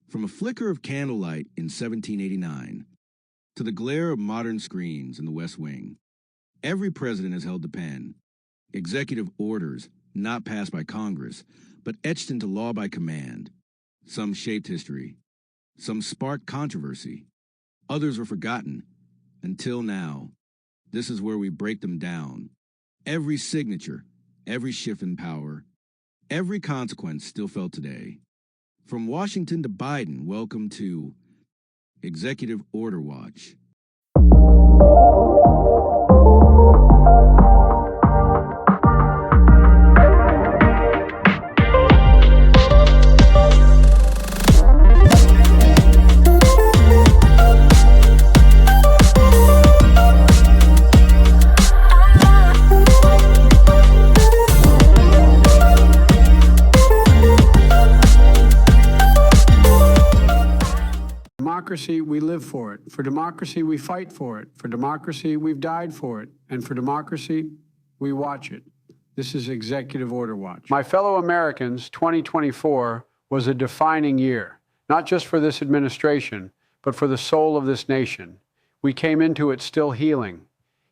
From a flicker of candlelight in 1789 to the glare of modern screens in the West Wing, every president has held the pen. Executive orders not passed by Congress, but etched into law by command. Some shaped history. Some sparked controversy. Others were forgotten. Until now. This is where we break them down. Every signature, every shift in power, every consequence still felt today. From Washington to Biden, welcome to Executive Order Watch. Democracy, we live for it. For democracy, we fight for it. For democracy, we've died for it. And for democracy, we watch it. This is Executive Order Watch. My fellow Americans, 2024 was a defining year, not just for this administration, but for the soul of this nation. We came into it still healing.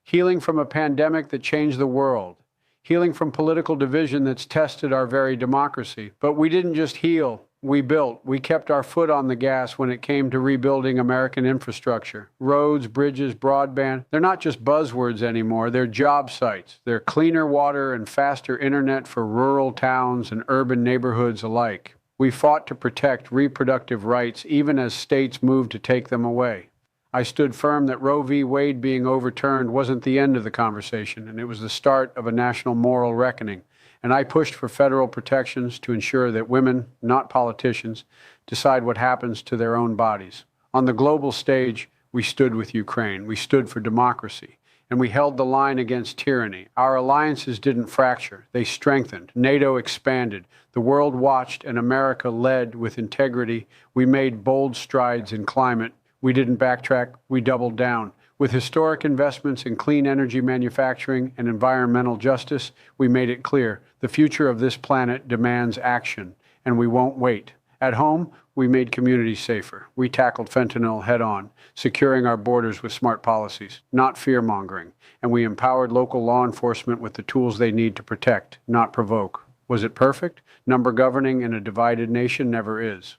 Healing from a pandemic that changed the world. Healing from political division that's tested our very democracy. But we didn't just heal. We built. We kept our foot on the gas when it came to rebuilding American infrastructure. Roads, bridges, broadband, they're not just buzzwords anymore. They're job sites. They're cleaner water and faster internet for rural towns and urban neighborhoods alike. We fought to protect reproductive rights even as states moved to take them away. I stood firm that Roe v. Wade being overturned wasn't the end of the conversation, and it was the start of a national moral reckoning. And I pushed for federal protections to ensure that women, not politicians, decide what happens to their own bodies. On the global stage, we stood with Ukraine. We stood for democracy. And we held the line against tyranny. Our alliances didn't fracture. They strengthened. NATO expanded. The world watched, and America led with integrity. We made bold strides in climate. We didn't backtrack. We doubled down. With historic investments in clean energy manufacturing and environmental justice, we made it clear the future of this planet demands action, and we won't wait. At home, we made communities safer. We tackled fentanyl head-on, securing our borders with smart policies, not fear-mongering, and we empowered local law enforcement with the tools they need to protect, not provoke. Was it perfect? Number governing in a divided nation never is.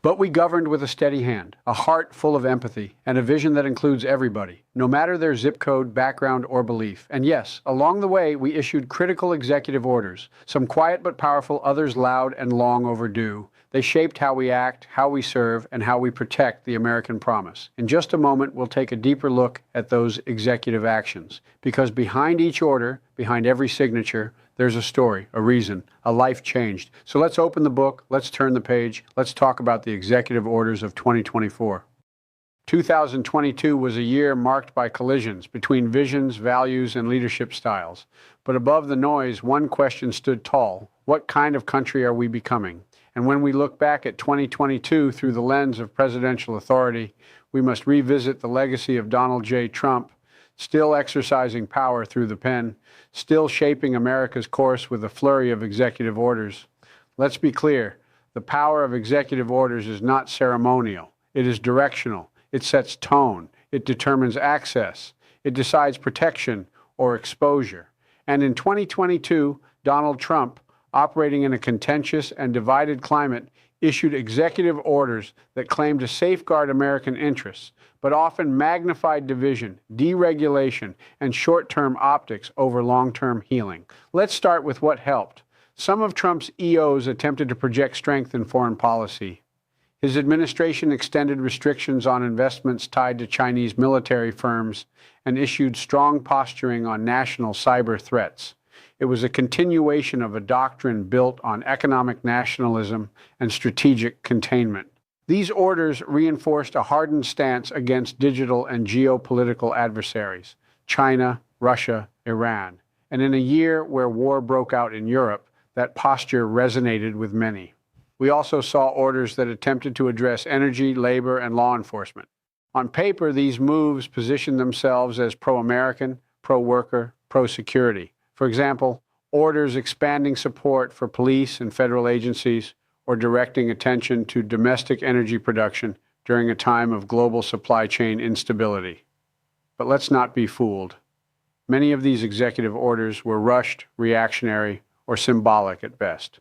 But we governed with a steady hand, a heart full of empathy, and a vision that includes everybody, no matter their zip code, background, or belief. And yes, along the way, we issued critical executive orders, some quiet but powerful, others loud and long overdue. They shaped how we act, how we serve, and how we protect the American promise. In just a moment, we'll take a deeper look at those executive actions, because behind each order, behind every signature, there's a story, a reason, a life changed. So let's open the book, let's turn the page, let's talk about the executive orders of 2024. 2022 was a year marked by collisions between visions, values, and leadership styles. But above the noise, one question stood tall. What kind of country are we becoming? And when we look back at 2022 through the lens of presidential authority, we must revisit the legacy of Donald J. Trump, still exercising power through the pen, still shaping America's course with a flurry of executive orders. Let's be clear, the power of executive orders is not ceremonial. It is directional. It sets tone. It determines access. It decides protection or exposure. And in 2022, Donald Trump, operating in a contentious and divided climate, issued executive orders that claimed to safeguard American interests, but often magnified division, deregulation, and short-term optics over long-term healing. Let's start with what helped. Some of Trump's EOs attempted to project strength in foreign policy. His administration extended restrictions on investments tied to Chinese military firms and issued strong posturing on national cyber threats. It was a continuation of a doctrine built on economic nationalism and strategic containment. These orders reinforced a hardened stance against digital and geopolitical adversaries, China, Russia, Iran. And in a year where war broke out in Europe, that posture resonated with many. We also saw orders that attempted to address energy, labor, and law enforcement. On paper, these moves positioned themselves as pro-American, pro-worker, pro-security. For example, orders expanding support for police and federal agencies, or directing attention to domestic energy production during a time of global supply chain instability. But let's not be fooled. Many of these executive orders were rushed, reactionary, or symbolic at best.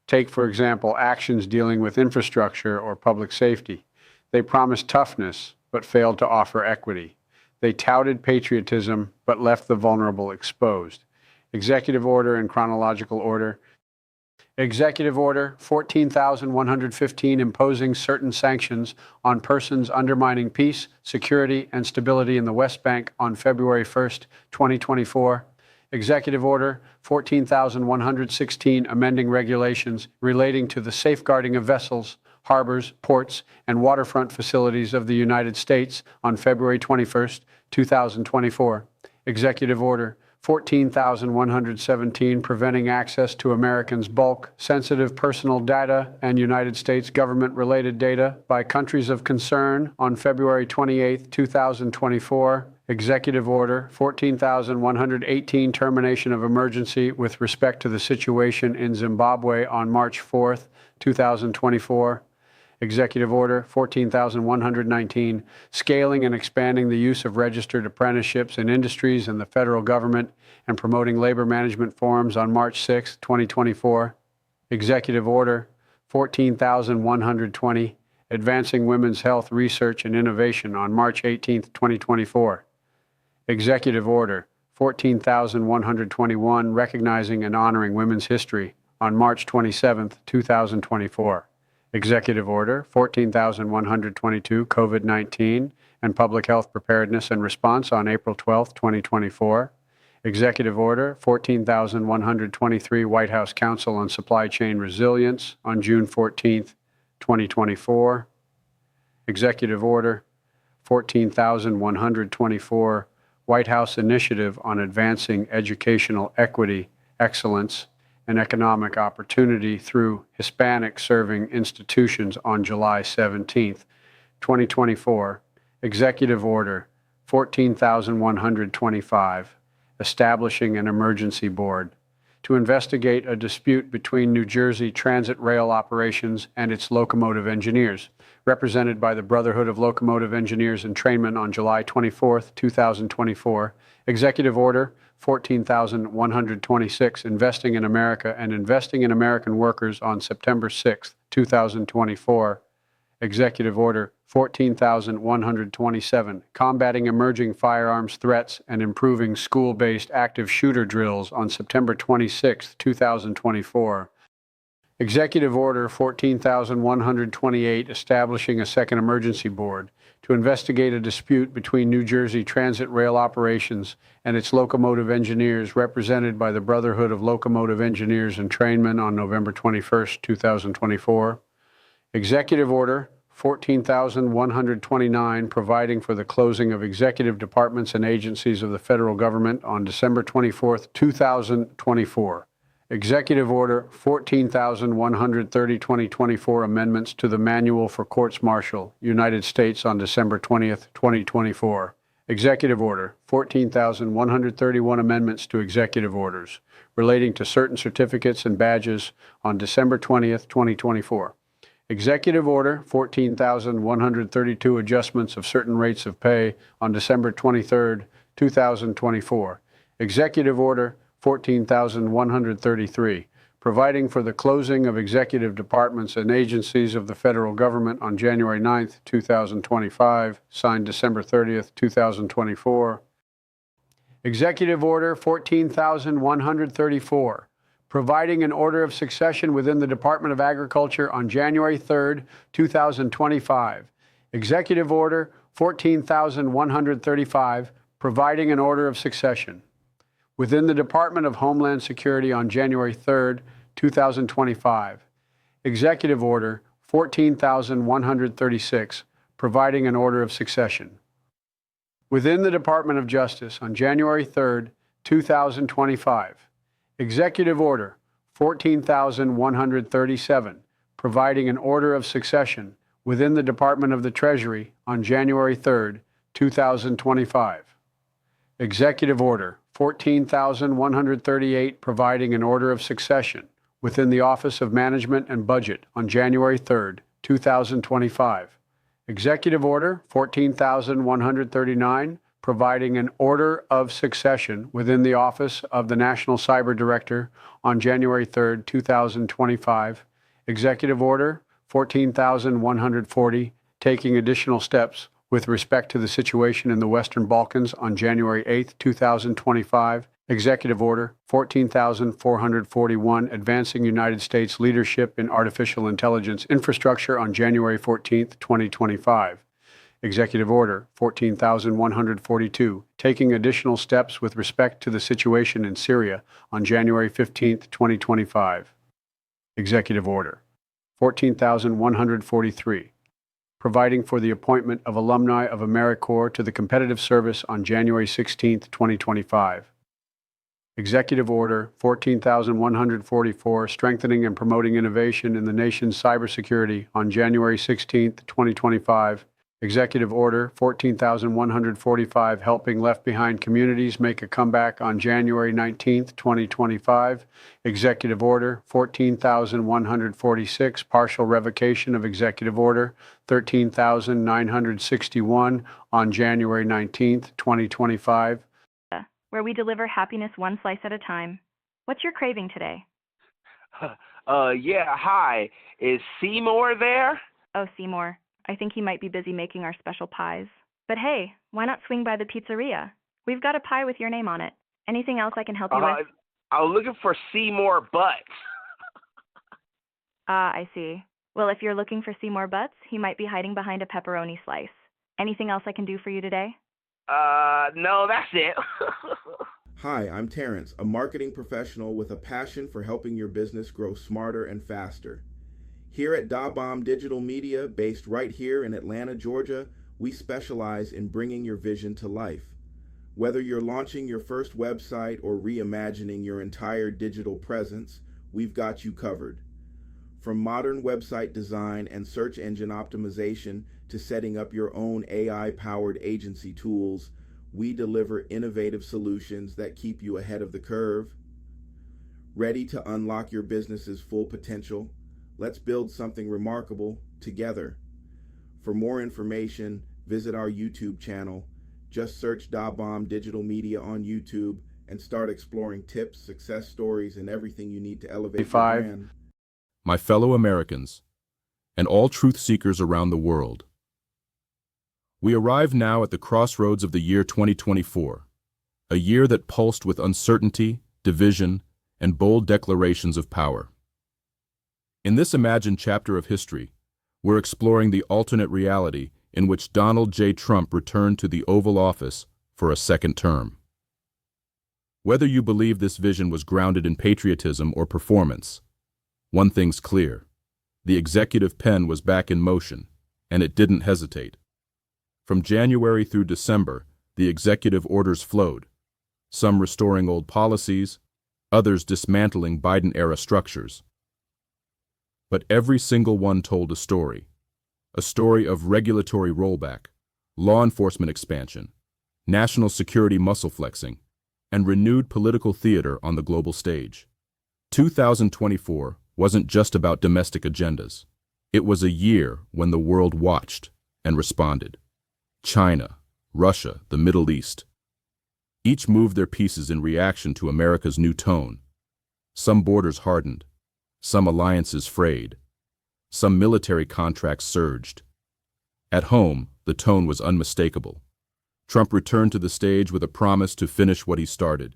Take, for example, actions dealing with infrastructure or public safety. They promised toughness, but failed to offer equity. They touted patriotism, but left the vulnerable exposed. Executive order in chronological order. Executive Order 14,115 imposing certain sanctions on persons undermining peace, security, and stability in the West Bank on February 1st, 2024. Executive Order 14,116 amending regulations relating to the safeguarding of vessels, harbors, ports, and waterfront facilities of the United States on February 21st, 2024. Executive Order 14,117 preventing access to Americans' bulk, sensitive personal data and United States government-related data by countries of concern on February 28, 2024. Executive Order 14,118 termination of emergency with respect to the situation in Zimbabwe on March 4, 2024. Executive Order 14,119, scaling and expanding the use of registered apprenticeships in industries and the federal government and promoting labor management forums on March 6, 2024. Executive Order 14,120, advancing women's health research and innovation on March 18, 2024. Executive Order 14,121, recognizing and honoring women's history on March 27, 2024. Executive Order 14,122, COVID-19 and Public Health Preparedness and Response on April 12, 2024. Executive Order 14,123, White House Council on Supply Chain Resilience on June 14, 2024. Executive Order 14,124, White House Initiative on Advancing Educational Equity, Excellence, and Economic Opportunity through Hispanic-Serving Institutions on July 17, 2024. Executive Order 14,125, establishing an emergency board to investigate a dispute between New Jersey Transit Rail Operations and its locomotive engineers, represented by the Brotherhood of Locomotive Engineers and Trainmen on July 24, 2024. Executive Order 14,126, investing in America and investing in American workers on September 6, 2024. Executive Order 14,127, combating emerging firearms threats and improving school-based active shooter drills on September 26, 2024. Executive Order 14,128, establishing a second emergency board to investigate a dispute between New Jersey Transit Rail Operations and its locomotive engineers, represented by the Brotherhood of Locomotive Engineers and Trainmen on November 21, 2024. Executive Order 14,129, providing for the closing of executive departments and agencies of the federal government on December 24, 2024. Executive Order 14,130, 2024, amendments to the Manual for Courts-Martial, United States on December 20, 2024. Executive Order 14,131, amendments to executive orders relating to certain certificates and badges on December 20, 2024. Executive Order 14,132, adjustments of certain rates of pay on December 23, 2024. Executive Order 14,133, providing for the closing of executive departments and agencies of the federal government on January 9, 2025, signed December 30, 2024. Executive Order 14,134, providing an order of succession within the Department of Agriculture on January 3, 2025. Executive Order 14,135, providing an order of succession within the Department of Homeland Security on January 3, 2025. Executive Order 14,136, providing an order of succession within the Department of Justice on January 3, 2025. Executive Order 14,137, providing an order of succession within the Department of the Treasury on January 3, 2025. Executive Order 14,138, providing an order of succession within the Office of Management and Budget on January 3rd, 2025. Executive Order 14,139, providing an order of succession within the Office of the National Cyber Director on January 3rd, 2025. Executive Order 14,140, taking additional steps with respect to the situation in the Western Balkans on January 8, 2025. Executive Order 14,441, advancing United States leadership in artificial intelligence infrastructure on January 14, 2025. Executive Order 14,142, taking additional steps with respect to the situation in Syria on January 15, 2025. Executive Order 14,143, providing for the appointment of alumni of AmeriCorps to the competitive service on January 16, 2025. Executive Order 14,144, strengthening and promoting innovation in the nation's cybersecurity on January 16, 2025. Executive Order 14,145, helping left-behind communities make a comeback on January 19, 2025. Executive Order 14,146, partial revocation of Executive Order 13,961 on January 19, 2025. Where we deliver happiness one slice at a time. What's your craving today? Yeah, hi. Is Seymour there? Oh, Seymour. I think he might be busy making our special pies. But hey, why not swing by the pizzeria? We've got a pie with your name on it. Anything else I can help you with? I was looking for Seymour Butts. Ah, I see. Well, if you're looking for Seymour Butts, he might be hiding behind a pepperoni slice. Anything else I can do for you today? No, that's it. Hi, I'm Terrence, a marketing professional with a passion for helping your business grow smarter and faster. Here at DaBomb Digital Media, based right here in Atlanta, Georgia, we specialize in bringing your vision to life. Whether you're launching your first website or reimagining your entire digital presence, we've got you covered. From modern website design and search engine optimization to setting up your own AI-powered agency tools, we deliver innovative solutions that keep you ahead of the curve. Ready to unlock your business's full potential? Let's build something remarkable together. For more information, visit our YouTube channel. Just search DaBomb Digital Media on YouTube and start exploring tips, success stories, and everything you need to elevate your brand. My fellow Americans, and all truth seekers around the world. We arrive now at the crossroads of the year 2024, a year that pulsed with uncertainty, division, and bold declarations of power. In this imagined chapter of history, we're exploring the alternate reality in which Donald J. Trump returned to the Oval Office for a second term. Whether you believe this vision was grounded in patriotism or performance, one thing's clear: the executive pen was back in motion, and it didn't hesitate. From January through December, the executive orders flowed, some restoring old policies, others dismantling Biden-era structures. But every single one told a story of regulatory rollback, law enforcement expansion, national security muscle flexing, and renewed political theater on the global stage. 2024 wasn't just about domestic agendas. It was a year when the world watched and responded. China, Russia, the Middle East. Each moved their pieces in reaction to America's new tone. Some borders hardened, some alliances frayed, some military contracts surged. At home, the tone was unmistakable. Trump returned to the stage with a promise to finish what he started.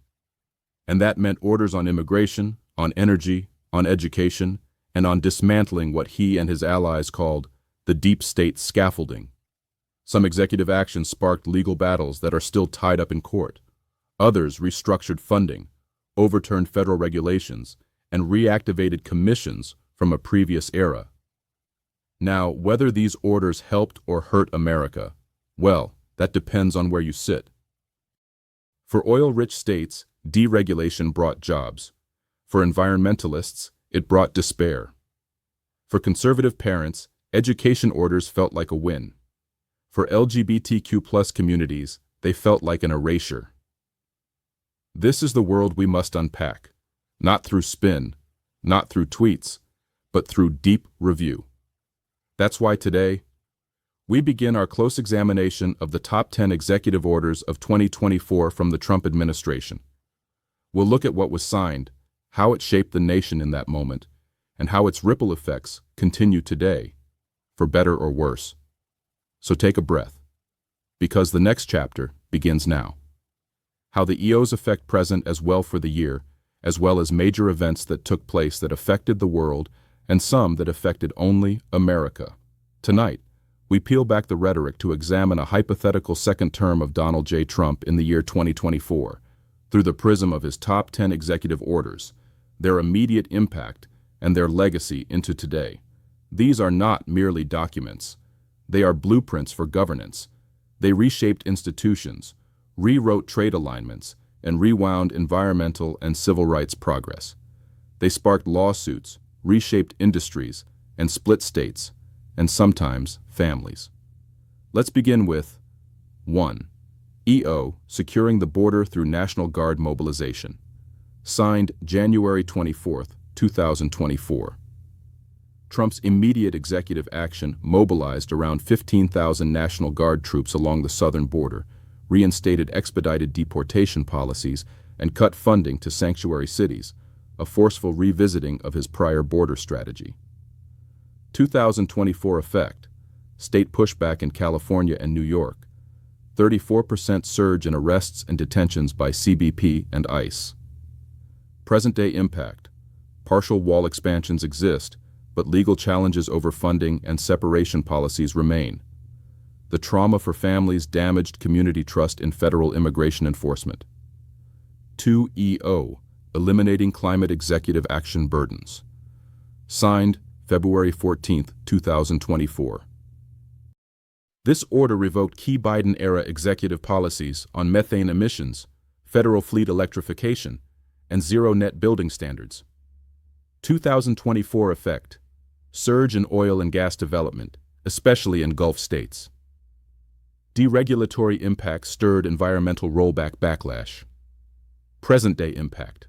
And that meant orders on immigration, on energy, on education, and on dismantling what he and his allies called the deep state scaffolding. Some executive actions sparked legal battles that are still tied up in court. Others restructured funding, overturned federal regulations, and reactivated commissions from a previous era. Now, whether these orders helped or hurt America, well, that depends on where you sit. For oil-rich states, deregulation brought jobs. For environmentalists, it brought despair. For conservative parents, education orders felt like a win. For LGBTQ+ communities, they felt like an erasure. This is the world we must unpack, not through spin, not through tweets, but through deep review. That's why today, we begin our close examination of the top 10 executive orders of 2024 from the Trump administration. We'll look at what was signed, how it shaped the nation in that moment, and how its ripple effects continue today, for better or worse. So take a breath, because the next chapter begins now. How the EOs affect present as well for the year, as well as major events that took place that affected the world and some that affected only America. Tonight, we peel back the rhetoric to examine a hypothetical second term of Donald J. Trump in the year 2024 through the prism of his top 10 executive orders, their immediate impact, and their legacy into today. These are not merely documents. They are blueprints for governance. They reshaped institutions, rewrote trade alignments, and rewound environmental and civil rights progress. They sparked lawsuits, reshaped industries, and split states, and sometimes families. Let's begin with 1. EO, securing the border through National Guard mobilization. Signed January 24, 2024. Trump's immediate executive action mobilized around 15,000 National Guard troops along the southern border, reinstated expedited deportation policies, and cut funding to sanctuary cities, a forceful revisiting of his prior border strategy. 2024 effect: state pushback in California and New York, 34% surge in arrests and detentions by CBP and ICE. Present-day impact: partial wall expansions exist, but legal challenges over funding and separation policies remain. The trauma for families damaged community trust in federal immigration enforcement. 2EO, eliminating climate executive action burdens. Signed February 14, 2024. This order revoked key Biden-era executive policies on methane emissions, federal fleet electrification, and zero-net building standards. 2024 effect: surge in oil and gas development, especially in Gulf states. Deregulatory impact stirred environmental rollback backlash. Present-day impact: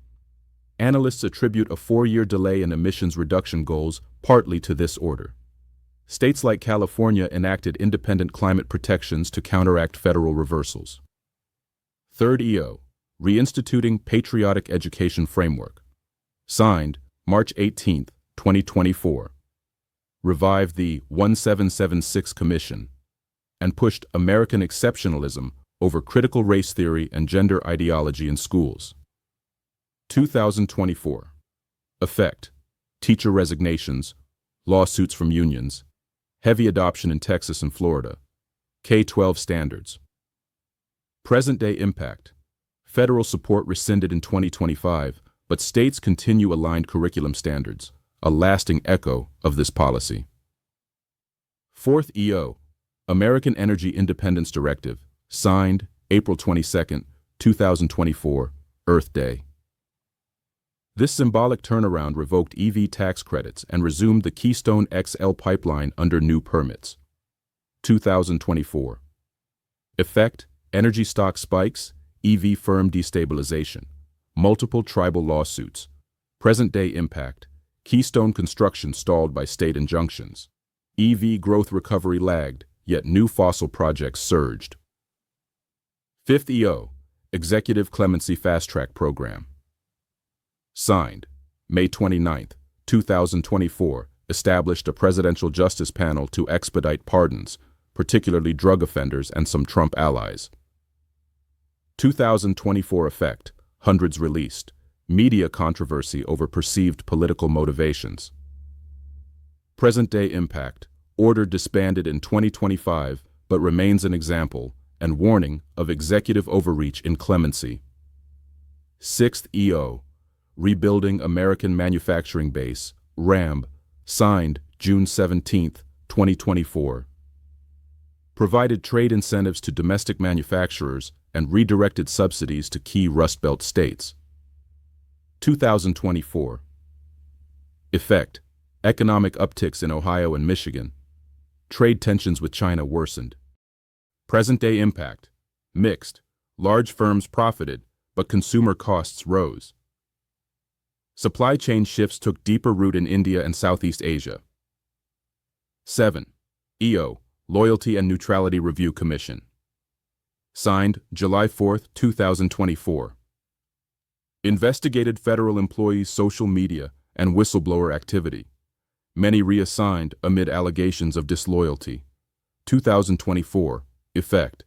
analysts attribute a 4-year delay in emissions reduction goals partly to this order. States like California enacted independent climate protections to counteract federal reversals. 3rd EO, reinstituting patriotic education framework. Signed March 18, 2024. Revived the 1776 Commission and pushed American exceptionalism over critical race theory and gender ideology in schools. 2024. Effect: teacher resignations, lawsuits from unions, heavy adoption in Texas and Florida, K-12 standards. Present-day impact: federal support rescinded in 2025, but states continue aligned curriculum standards, a lasting echo of this policy. 4th EO, American Energy Independence Directive, signed April 22, 2024, Earth Day. This symbolic turnaround revoked EV tax credits and resumed the Keystone XL pipeline under new permits. 2024. Effect: energy stock spikes, EV firm destabilization, multiple tribal lawsuits. Present-day impact: Keystone construction stalled by state injunctions. EV growth recovery lagged, yet new fossil projects surged. 5th EO, Executive Clemency Fast Track Program. Signed May 29, 2024, established a presidential justice panel to expedite pardons, particularly drug offenders and some Trump allies. 2024 effect: hundreds released, media controversy over perceived political motivations. Present-day impact: order disbanded in 2025 but remains an example and warning of executive overreach in clemency. 6th EO, Rebuilding American Manufacturing Base, RAMB, signed June 17, 2024. Provided trade incentives to domestic manufacturers and redirected subsidies to key Rust Belt states. 2024. Effect: economic upticks in Ohio and Michigan. Trade tensions with China worsened. Present-day impact: mixed. Large firms profited, but consumer costs rose. Supply chain shifts took deeper root in India and Southeast Asia. 7. EO, Loyalty and Neutrality Review Commission. Signed, July 4, 2024. Investigated federal employees' social media and whistleblower activity. Many reassigned amid allegations of disloyalty. 2024. Effect.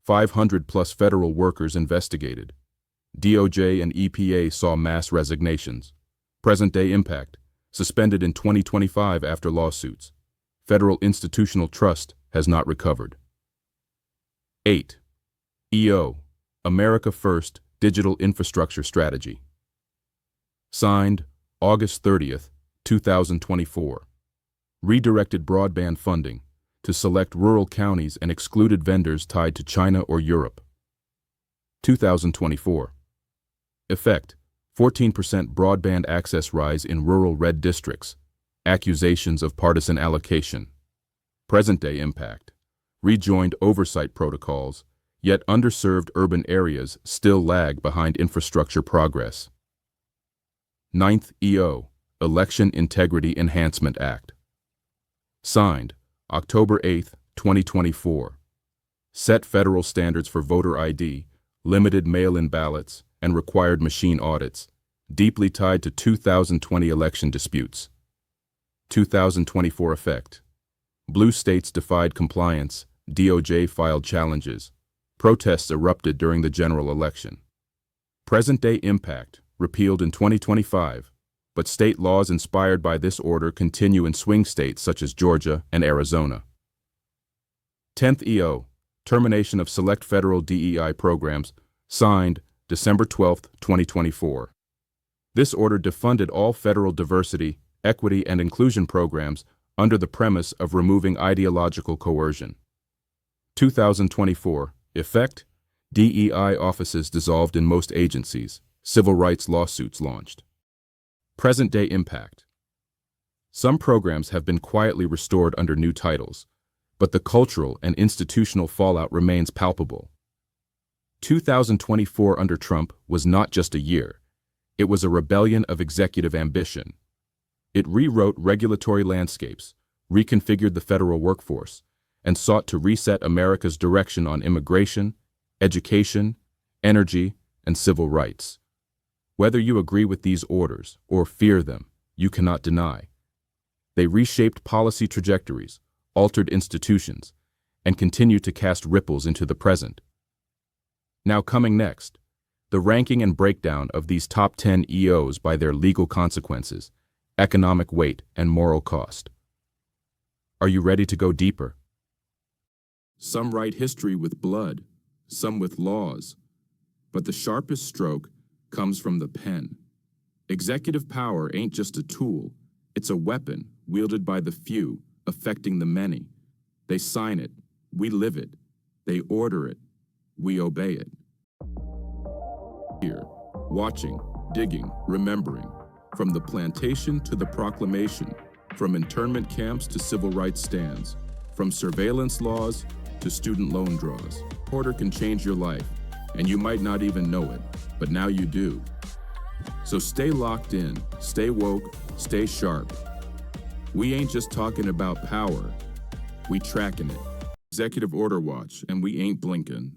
500+ federal workers investigated. DOJ and EPA saw mass resignations. Present-day impact. Suspended in 2025 after lawsuits. Federal institutional trust has not recovered. 8. EO, America First Digital Infrastructure Strategy. Signed, August 30th, 2024. Redirected broadband funding to select rural counties and excluded vendors tied to China or Europe. 2024. Effect, 14% broadband access rise in rural red districts. Accusations of partisan allocation. Present-day impact. Rejoined oversight protocols, yet underserved urban areas still lag behind infrastructure progress. 9th EO, Election Integrity Enhancement Act. Signed, October 8, 2024. Set federal standards for voter ID, limited mail-in ballots, and required machine audits, deeply tied to 2020 election disputes. 2024 effect. Blue states defied compliance, DOJ filed challenges. Protests erupted during the general election. Present-day impact, repealed in 2025, but state laws inspired by this order continue in swing states such as Georgia and Arizona. 10th EO, termination of select federal DEI programs, signed December 12, 2024. This order defunded all federal diversity, equity, and inclusion programs under the premise of removing ideological coercion. 2024. Effect: DEI offices dissolved in most agencies, civil rights lawsuits launched. Present-day impact. Some programs have been quietly restored under new titles, but the cultural and institutional fallout remains palpable. 2024 under Trump was not just a year. It was a rebellion of executive ambition. It rewrote regulatory landscapes, reconfigured the federal workforce, and sought to reset America's direction on immigration, education, energy, and civil rights. Whether you agree with these orders or fear them, you cannot deny. They reshaped policy trajectories, altered institutions, and continue to cast ripples into the present. Now coming next, the ranking and breakdown of these top 10 EOs by their legal consequences, economic weight, and moral cost. Are you ready to go deeper? Some write history with blood, some with laws, but the sharpest stroke comes from the pen. Executive power ain't just a tool, it's a weapon wielded by the few, affecting the many. They sign it, we live it. They order it, we obey it. Here, watching, digging, remembering, from the plantation to the proclamation, from internment camps to civil rights stands, from surveillance laws to student loan draws. Order can change your life, and you might not even know it, but now you do. So stay locked in, stay woke, stay sharp. We ain't just talking about power, we tracking it. Executive Order Watch, and we ain't blinking.